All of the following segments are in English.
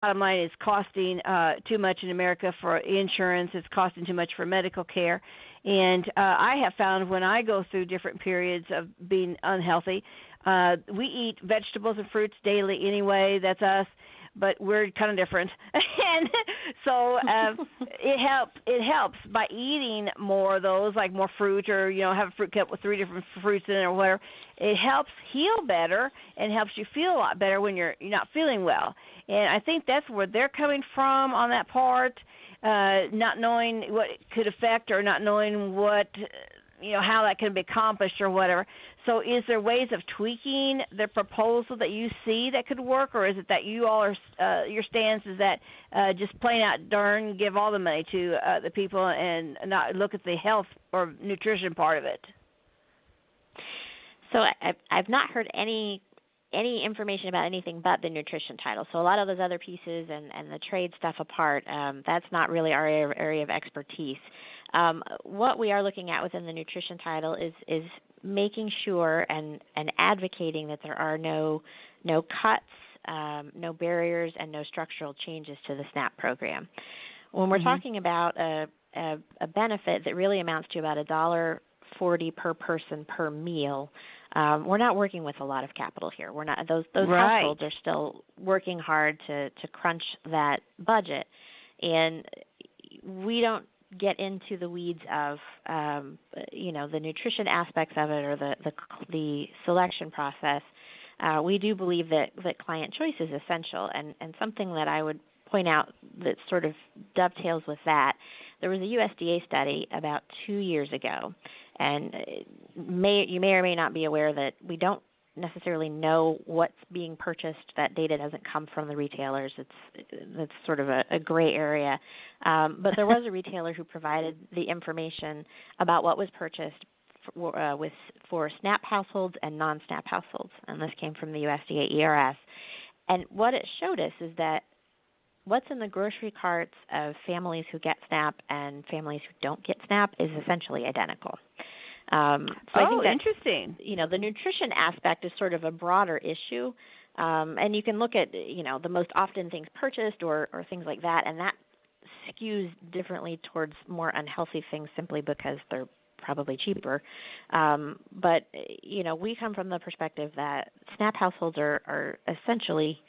bottom line is costing too much in America for insurance. It's costing too much for medical care. And I have found when I go through different periods of being unhealthy, we eat vegetables and fruits daily anyway. That's us. But we're kind of different, and so it helps by eating more of those, like more fruit, or have a fruit cup with 3 different fruits in it or whatever. It helps heal better and helps you feel a lot better when you're not feeling well. And I think that's where they're coming from on that part, not knowing what it could affect or not knowing what how that can be accomplished or whatever. So is there ways of tweaking the proposal that you see that could work, or is it that you all are, your stance is that just plain out darn give all the money to the people and not look at the health or nutrition part of it? So I've not heard any information about anything but the nutrition title. So a lot of those other pieces and the trade stuff apart, that's not really our area of expertise. What we are looking at within the nutrition title is making sure and advocating that there are no cuts, no barriers, and no structural changes to the SNAP program. When we're talking about a benefit that really amounts to about $1.40 per person per meal, we're not working with a lot of capital here. We're not; those right. households are still working hard to crunch that budget, and we don't get into the weeds of the nutrition aspects of it or the selection process. We do believe that client choice is essential, and something that I would point out that sort of dovetails with that. There was a USDA study about 2 years ago, and you may or may not be aware that we don't necessarily know what's being purchased. That data doesn't come from the retailers. It's sort of a gray area. But there was a retailer who provided the information about what was purchased for SNAP households and non-SNAP households, and this came from the USDA ERS. And what it showed us is that what's in the grocery carts of families who get SNAP and families who don't get SNAP is essentially identical. So I think that, interesting. The nutrition aspect is sort of a broader issue, and you can look at, the most often things purchased or things like that, and that skews differently towards more unhealthy things simply because they're probably cheaper. But we come from the perspective that SNAP households are essentially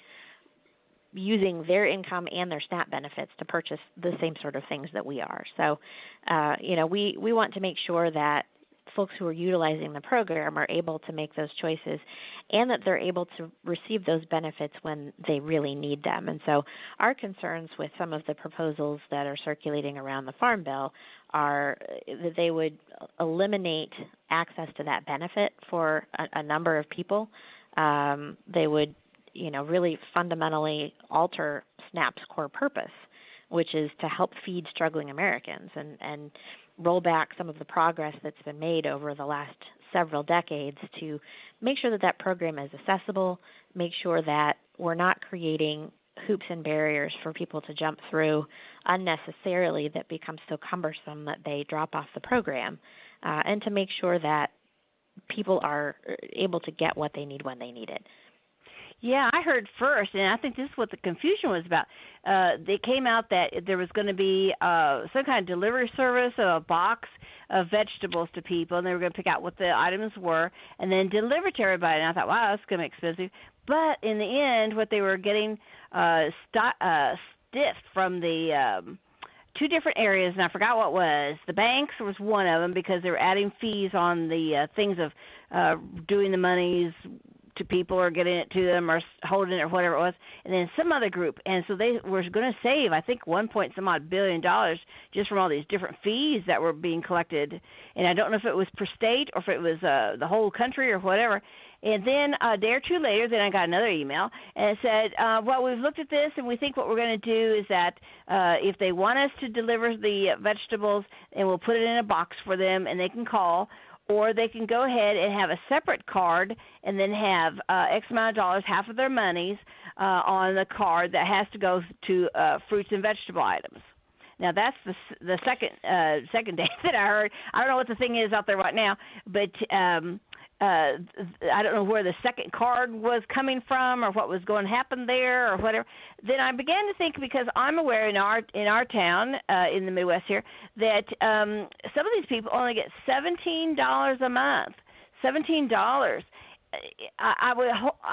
using their income and their SNAP benefits to purchase the same sort of things that we are. So, we want to make sure that folks who are utilizing the program are able to make those choices and that they're able to receive those benefits when they really need them. And so our concerns with some of the proposals that are circulating around the Farm Bill are that they would eliminate access to that benefit for a number of people. They would, really fundamentally alter SNAP's core purpose, which is to help feed struggling Americans and roll back some of the progress that's been made over the last several decades to make sure that program is accessible, make sure that we're not creating hoops and barriers for people to jump through unnecessarily that become so cumbersome that they drop off the program, and to make sure that people are able to get what they need when they need it. Yeah, I heard first, and I think this is what the confusion was about. They came out that there was going to be some kind of delivery service, a box of vegetables to people, and they were going to pick out what the items were and then deliver to everybody. And I thought, wow, that's going to be expensive. But in the end, what they were getting stiffed from the two different areas, and I forgot what was. The banks was one of them because they were adding fees on the things of doing the monies to people or getting it to them or holding it or whatever it was, and then some other group. And so they were going to save, I think, $1 billion just from all these different fees that were being collected. And I don't know if it was per state or if it was the whole country or whatever. And then a day or two later, then I got another email, and it said, well, we've looked at this, and we think what we're going to do is that if they want us to deliver the vegetables, and we'll put it in a box for them, and they can call, or they can go ahead and have a separate card and then have X amount of dollars, half of their monies, on the card that has to go to fruits and vegetable items. Now, that's the second day that I heard. I don't know what the thing is out there right now, but I don't know where the second card was coming from or what was going to happen there or whatever. Then I began to think, because I'm aware in our town in the Midwest here that some of these people only get $17 a month. $17. I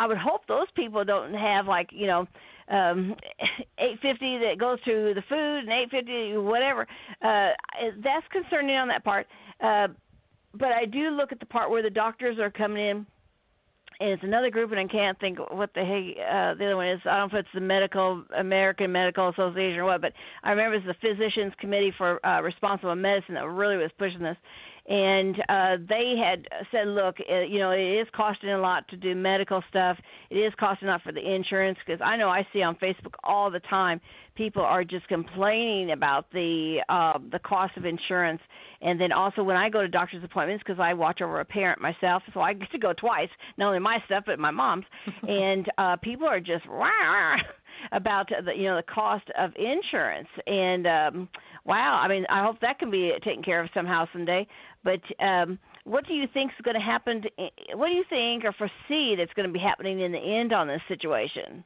would hope those people don't have $850 that goes to the food and $850 whatever. That's concerning on that part. But I do look at the part where the doctors are coming in, and it's another group, and I can't think what the heck the other one is. I don't know if it's the American Medical Association or what, but I remember it's the Physicians Committee for Responsible Medicine that really was pushing this. And they had said, look, it is costing a lot to do medical stuff. It is costing a lot for the insurance, because I know I see on Facebook all the time people are just complaining about the cost of insurance. And then also when I go to doctor's appointments, because I watch over a parent myself, so I get to go twice, not only my stuff but my mom's, and people are just about the cost of insurance. And wow, I mean, I hope that can be taken care of somehow someday. But what do you think is going to happen? What do you think or foresee that's going to be happening in the end on this situation?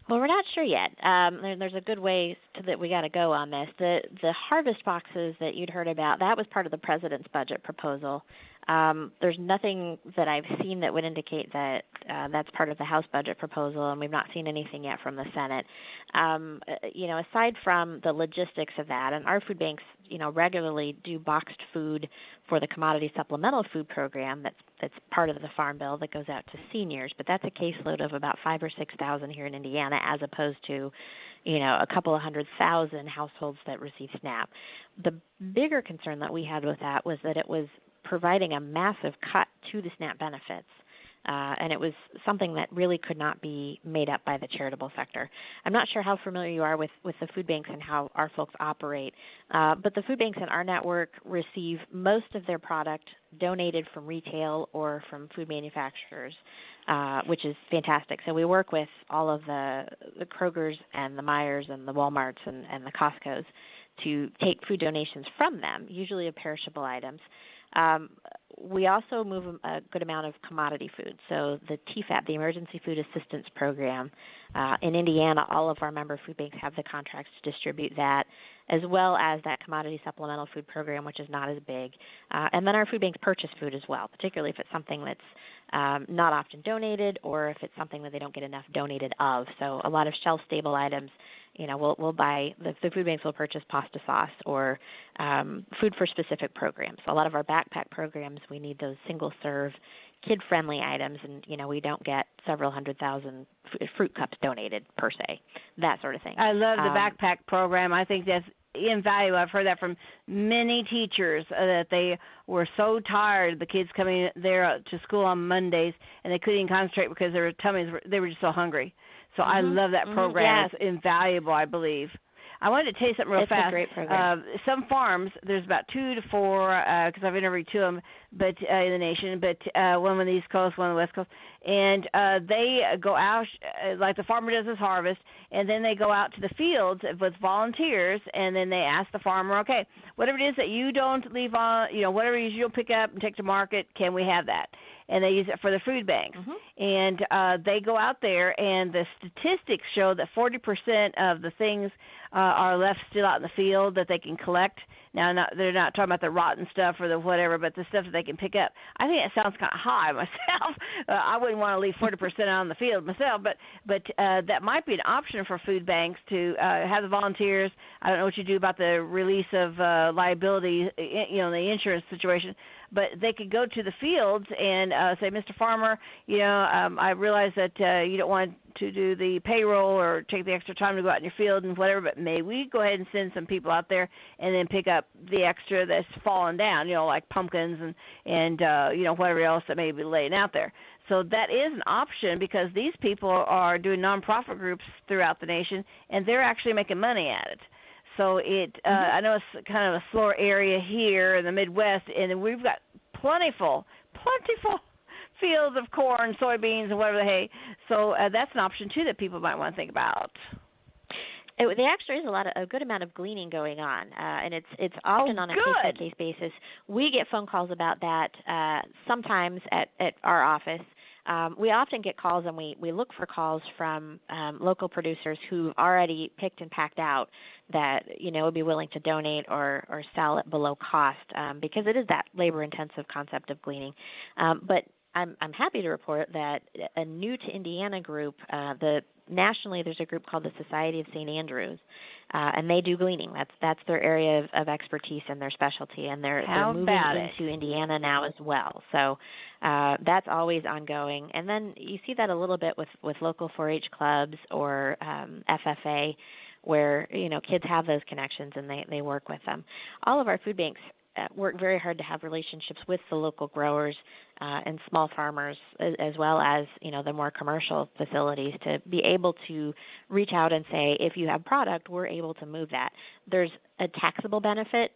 Well, we're not sure yet. There's a good way that we got to go on this. The harvest boxes that you'd heard about, that was part of the president's budget proposal. There's nothing that I've seen that would indicate that that's part of the House budget proposal, and we've not seen anything yet from the Senate. Aside from the logistics of that, and our food banks, regularly do boxed food for the Commodity Supplemental Food Program that's part of the Farm Bill that goes out to seniors, but that's a caseload of about 5,000 or 6,000 here in Indiana, as opposed to, a couple of 100,000 households that receive SNAP. The bigger concern that we had with that was that it was providing a massive cut to the SNAP benefits. And it was something that really could not be made up by the charitable sector. I'm not sure how familiar you are with the food banks and how our folks operate, but the food banks in our network receive most of their product donated from retail or from food manufacturers, which is fantastic. So we work with all of the Krogers and the Meijers and the Walmarts and the Costcos to take food donations from them, usually of perishable items. We also move a good amount of commodity food. So the TFAP, the Emergency Food Assistance Program, in Indiana, all of our member food banks have the contracts to distribute that, as well as that Commodity Supplemental Food Program, which is not as big. And then our food banks purchase food as well, particularly if it's something that's not often donated, or if it's something that they don't get enough donated of. So a lot of shelf-stable items, we'll buy, the food banks will purchase pasta sauce or food for specific programs. A lot of our backpack programs, we need those single-serve, kid-friendly items, and, we don't get several 100,000 fruit cups donated per se, that sort of thing. I love the backpack program. I think that's invaluable. I've heard that from many teachers that they were so tired of the kids coming there to school on Mondays, and they couldn't even concentrate because their tummies they were just so hungry. So I love that program. Yes. It's invaluable, I believe. I wanted to tell you something real fast. It's a great program. Some farms, there's about 2 to 4, because I've interviewed 2 of them, but in the nation, but one on the East Coast, one on the West Coast, and they go out, like the farmer does his harvest, and then they go out to the fields with volunteers, and then they ask the farmer, okay, whatever it is that you don't leave on, whatever it is you'll pick up and take to market, can we have that? And they use it for the food banks. And they go out there, and the statistics show that 40% of the things are left still out in the field that they can collect. Now, they're not talking about the rotten stuff or the whatever, but the stuff that they can pick up. I think that sounds kind of high myself. I wouldn't want to leave 40% out in the field myself, but that might be an option for food banks to have the volunteers. I don't know what you do about the release of liability, the insurance situation, but they could go to the fields and say, Mr. Farmer, I realize that you don't want to do the payroll or take the extra time to go out in your field and whatever, but may we go ahead and send some people out there and then pick up the extra that's fallen down, like pumpkins and whatever else that may be laying out there. So that is an option, because these people are doing nonprofit groups throughout the nation, and they're actually making money at it. So I know it's kind of a slower area here in the Midwest, and we've got plentiful fields of corn, soybeans, and whatever the hay. So that's an option, too, that people might want to think about. There actually is a good amount of gleaning going on, and it's often on a case-by-case basis. We get phone calls about that sometimes at our office. We often get calls, and we look for calls from local producers who've already picked and packed out that would be willing to donate or sell it below cost, because it is that labor-intensive concept of gleaning. But I'm happy to report that a new to Indiana group, nationally there's a group called the Society of St. Andrews, and they do gleaning. That's their area of expertise and their specialty, and they're moving into Indiana now as well. So that's always ongoing. And then you see that a little bit with local 4-H clubs or FFA, where kids have those connections and they work with them. All of our food banks work very hard to have relationships with the local growers and small farmers, as well as the more commercial facilities, to be able to reach out and say, if you have product, we're able to move that. There's a taxable benefit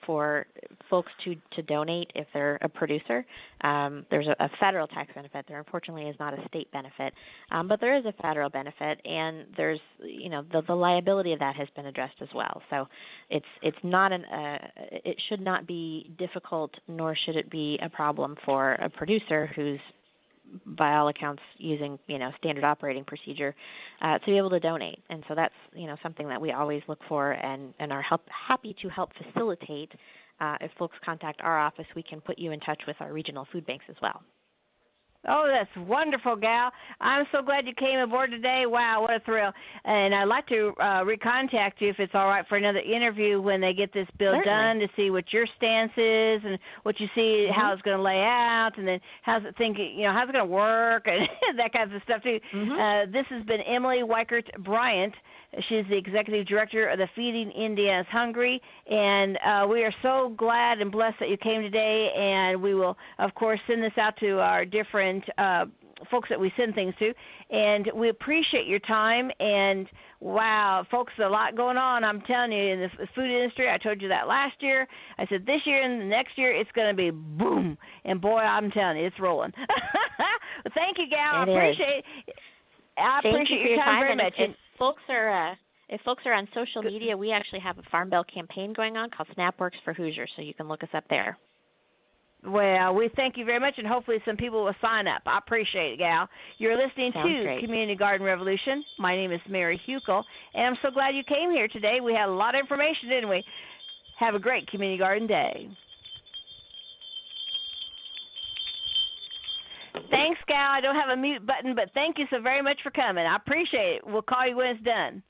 for folks to donate if they're a producer. There's a federal tax benefit. There unfortunately is not a state benefit, but there is a federal benefit, and there's the liability of that has been addressed as well. So it's not it should not be difficult, nor should it be a problem for a producer who's by all accounts using standard operating procedure to be able to donate. And so that's something that we always look for and are happy to help facilitate. If folks contact our office, we can put you in touch with our regional food banks as well. Oh, that's wonderful, Gal. I'm so glad you came aboard today. Wow, what a thrill. And I'd like to recontact you if it's all right for another interview when they get this bill done, to see what your stance is and what you see, how it's going to lay out, and then how's it going to work, and that kind of stuff too. This has been Emily Weichert-Bryant. She's the executive director of the Feeding Indiana's Hungry, and we are so glad and blessed that you came today, and we will, of course, send this out to our different folks that we send things to, and we appreciate your time. And wow, folks, a lot going on. I'm telling you, in the food industry, I told you that last year. I said this year and the next year it's going to be boom, and boy, I'm telling you, it's rolling. Well, thank you, Gal. I appreciate your time very much. If folks are on social media, we actually have a Farm Bill campaign going on called SnapWorks for Hoosiers, so you can look us up there. Well, we thank you very much, and hopefully some people will sign up. I appreciate it, Gal. You're listening to Community Garden Revolution. My name is Mary Hukill, and I'm so glad you came here today. We had a lot of information, didn't we? Have a great Community Garden Day. Thanks, Gal. I don't have a mute button, but thank you so very much for coming. I appreciate it. We'll call you when it's done.